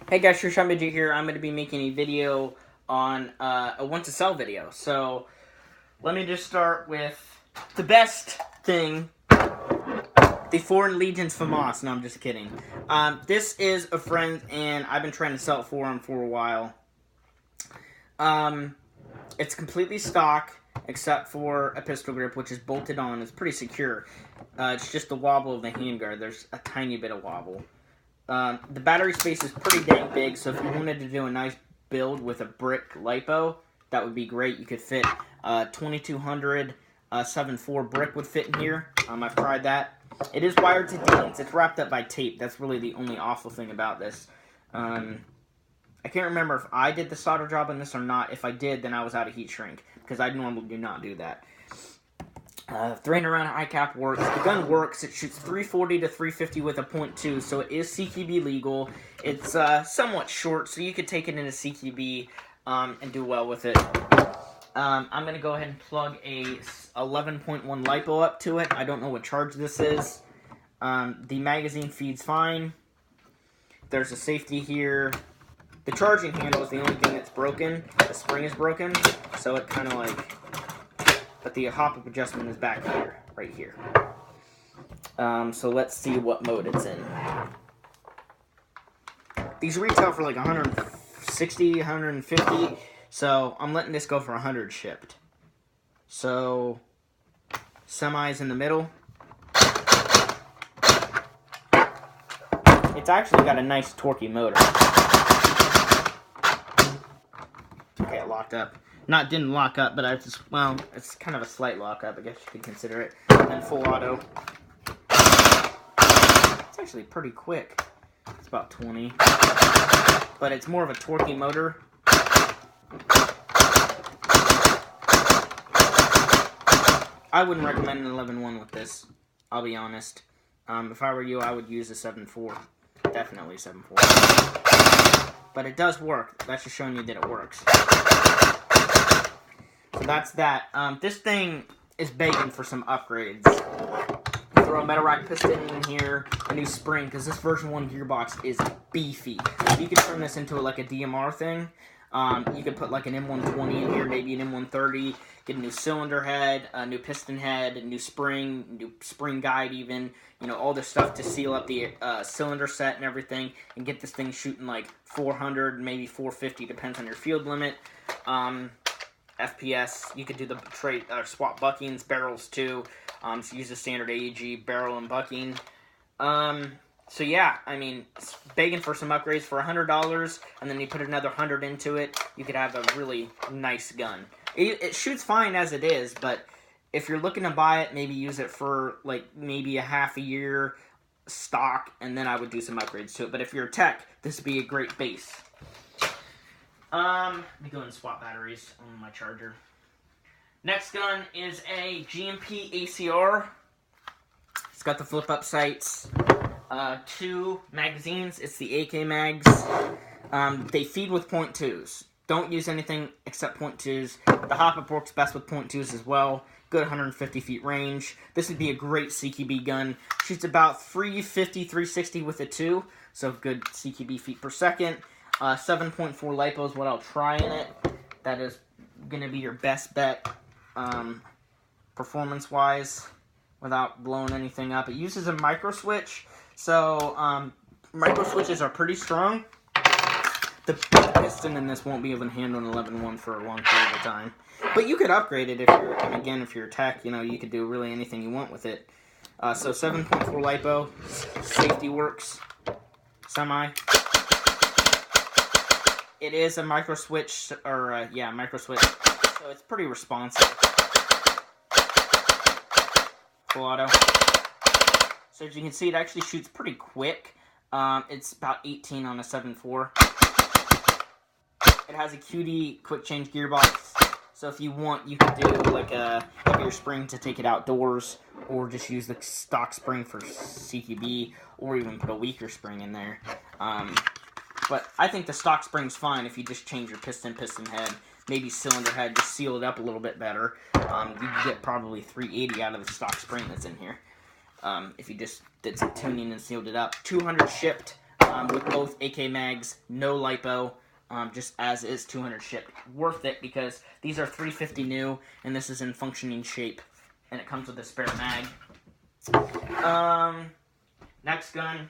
Hey guys, Shushan Midget here. I'm going to be making a video on a want to sell video. So let me just start with the best thing, the Foreign Legions FAMAS. No, I'm just kidding. This is a friend, and I've been trying to sell it for him for a while. It's completely stock, except for a pistol grip, which is bolted on. It's pretty secure. It's just the wobble of the handguard. There's a tiny bit of wobble. The battery space is pretty dang big, so if you wanted to do a nice build with a brick LiPo, that would be great. You could fit 2200 7.4 brick would fit in here. I've tried that. It is wired to DINs. It's wrapped up by tape. That's really the only awful thing about this. I can't remember if I did the solder job on this or not. If I did, then I was out of heat shrink, because I normally do not do that. 300 round high cap works. The gun works. It shoots 340 to 350 with a .2, so it is CQB legal. It's somewhat short, so you could take it into CQB and do well with it. I'm going to go ahead and plug a 11.1 LiPo up to it. I don't know what charge this is. The magazine feeds fine. There's a safety here. The charging handle is the only thing that's broken. The spring is broken, so it kind of like... But the hop-up adjustment is back here, right here. So let's see what mode it's in. These retail for like 160, 150, so I'm letting this go for 100 shipped. So, semi's in the middle. It's actually got a nice torquey motor. Okay, it locked up. Didn't lock up, but I just, well, it's kind of a slight lockup, I guess you could consider it. And full auto. It's actually pretty quick. It's about 20. But it's more of a torquey motor. I wouldn't recommend an 11.1 with this, I'll be honest. If I were you, I would use a 7.4. Definitely 7.4. But it does work. That's just showing you that it works. So that's that. This thing is begging for some upgrades. Throw a metal rack piston in here, a new spring, because this version 1 gearbox is beefy. You could turn this into like a DMR thing. You could put like an M120 in here, maybe an M130, get a new cylinder head, a new piston head, a new spring guide even, you know, all this stuff to seal up the cylinder set and everything, and get this thing shooting like 400, maybe 450, depends on your field limit. FPS, you could do the swap buckings, barrels too, so use the standard AEG barrel and bucking. So yeah, I mean, it's begging for some upgrades for $100, and then you put another 100 into it, you could have a really nice gun. It shoots fine as it is, but if you're looking to buy it, maybe use it for like maybe a half a year stock, and then I would do some upgrades to it. But if you're a tech, this would be a great base. Let me go and swap batteries on my charger. Next gun is a GMP ACR. It's got the flip-up sights. 2 magazines. It's the AK mags. They feed with .2s. Don't use anything except .2s. The hop-up works best with .2s as well. Good 150 feet range. This would be a great CQB gun. Shoots about 350, 360 with a 2. So good CQB feet per second. 7.4 LiPo is what I'll try in it. That is going to be your best bet performance-wise without blowing anything up. It uses a micro switch, so micro switches are pretty strong. The piston in this won't be able to handle an 11.1 for a long period of time. But you could upgrade it if you're, and again, if you're a tech, you know, you could do really anything you want with it. So 7.4 LiPo, safety works, semi. It is a micro switch, or micro switch, so it's pretty responsive. Full auto. So as you can see, it actually shoots pretty quick. It's about 18 on a 7.4. It has a QD quick change gearbox, so if you want, you can do like a heavier spring to take it outdoors, or just use the stock spring for CQB, or even put a weaker spring in there. But I think the stock spring's fine if you just change your piston head, maybe cylinder head, just seal it up a little bit better. You can get probably 380 out of the stock spring that's in here. If you just did some tuning and sealed it up. 200 shipped. with both AK mags, no lipo, just as is, 200 shipped. Worth it because these are 350 new, and this is in functioning shape, and it comes with a spare mag. Next gun,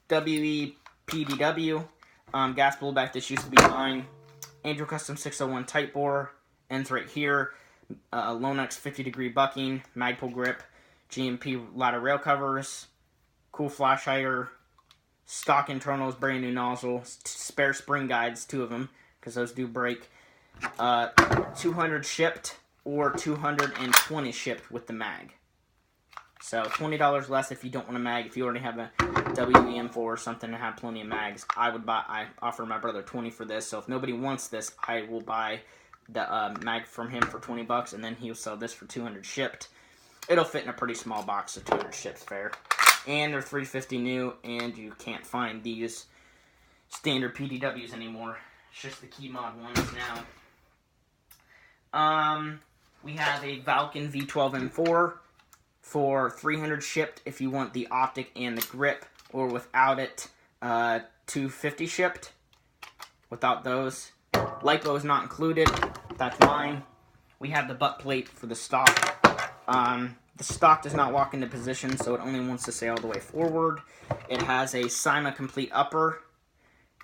WEPDW, gas blowback. This used to be mine. Angel Custom 601 tight bore, ends right here. Lonex 50-degree bucking, Magpul grip, GMP ladder rail covers, cool flash hider, stock internals, brand new nozzle, spare spring guides, 2 of them, because those do break. 200 shipped or 220 shipped with the mag. So $20 less if you don't want a mag. If you already have a WEM4 or something and have plenty of mags, I offer my brother 20 for this. So if nobody wants this, I will buy the mag from him for 20 bucks, and then he'll sell this for 200 shipped. It'll fit in a pretty small box, so 200 shipped fair. And they're 350 new, and you can't find these standard PDWs anymore. It's just the key mod ones now. We have a Valken V12M4 for 300 shipped if you want the optic and the grip, or without it, 250 shipped without those. Lipo is not included. That's mine. We have the butt plate for the stock. The stock does not walk into position, so it only wants to stay all the way forward. It has a Cyma complete upper,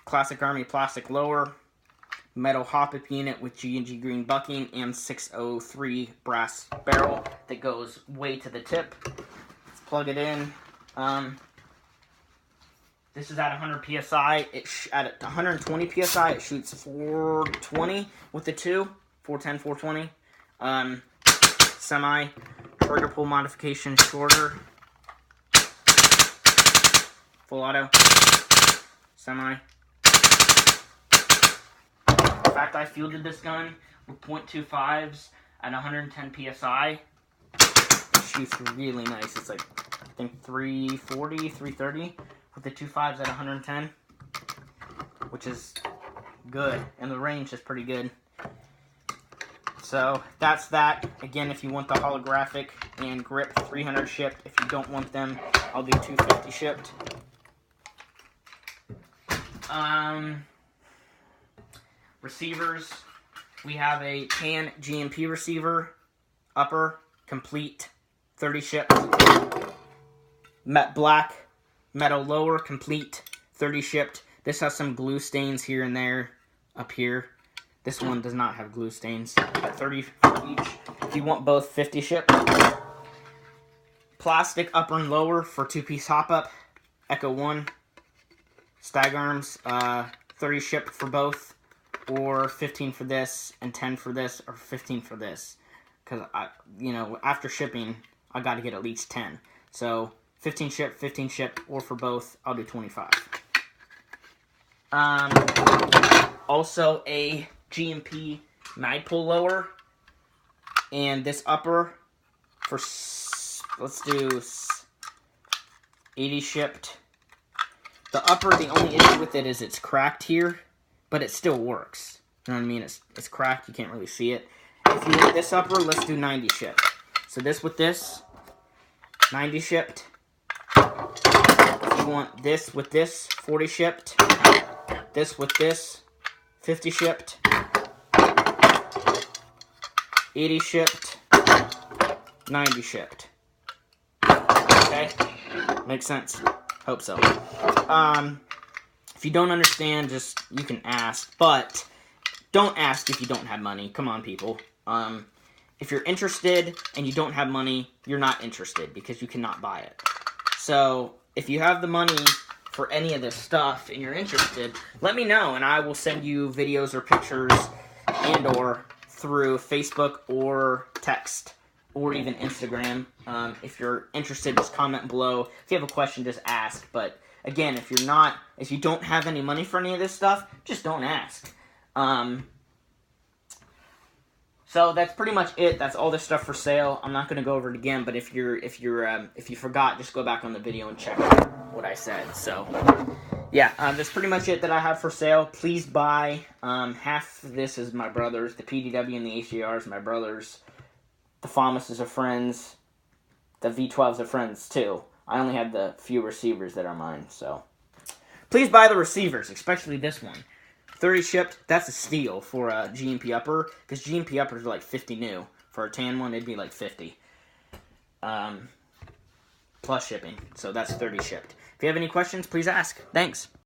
Classic Army plastic lower, metal hop-up unit with G&G green bucking, and 603 brass barrel that goes way to the tip. Let's plug it in. This is at 100 psi. At 120 psi, it shoots 420 with the 2, 410, 420. Semi trigger pull modification shorter. Full auto. Semi. In fact, I fielded this gun with .25s at 110 psi. It shoots really nice. It's like, I think 340, 330 with the 2.5s at 110, which is good, and the range is pretty good. So that's that. Again, if you want the holographic and grip, 300 shipped. If you don't want them, I'll do 250 shipped. Receivers. We have a Can GMP receiver, upper, complete, 30 shipped. Black metal lower, complete, 30 shipped. This has some glue stains here and there, up here. This one does not have glue stains. At 30 for each. If you want both, 50 shipped. Plastic upper and lower for 2-piece hop-up. Echo 1. Stag arms, 30 shipped for both. Or 15 for this, and 10 for this, or 15 for this. Because, after shipping, I got to get at least 10. So, 15 shipped, or for both, I'll do 25. Also, a GMP Magpul lower, and this upper for, let's do 80 shipped. The upper, the only issue with it is it's cracked here, but it still works. You know what I mean? It's cracked, you can't really see it. If you want this upper, let's do 90 shipped. So this with this, 90 shipped. If you want this with this, 40 shipped. This with this, 50 shipped. 80 shipped. 90 shipped. Okay? Makes sense. Hope so. If you don't understand, you can ask, but don't ask if you don't have money. Come on, people. If you're interested and you don't have money, you're not interested because you cannot buy it. So, if you have the money for any of this stuff and you're interested, let me know and I will send you videos or pictures and or through Facebook or text or even Instagram. If you're interested, just comment below. If you have a question, just ask. But again, if you don't have any money for any of this stuff, just don't ask. So that's pretty much it. That's all this stuff for sale. I'm not going to go over it again, but if you forgot, just go back on the video and check what I said. So yeah, that's pretty much it that I have for sale. Please buy. Half of this is my brother's. The PDW and the HDR is my brother's. The FAMAS are friends. The V12s are friends too. I only have the few receivers that are mine. So Please buy the receivers, especially this one. 30 shipped, that's a steal for a GMP upper, because GMP uppers are like 50 new. For a tan one, it'd be like 50. Plus shipping, so that's 30 shipped. If you have any questions, please ask. Thanks.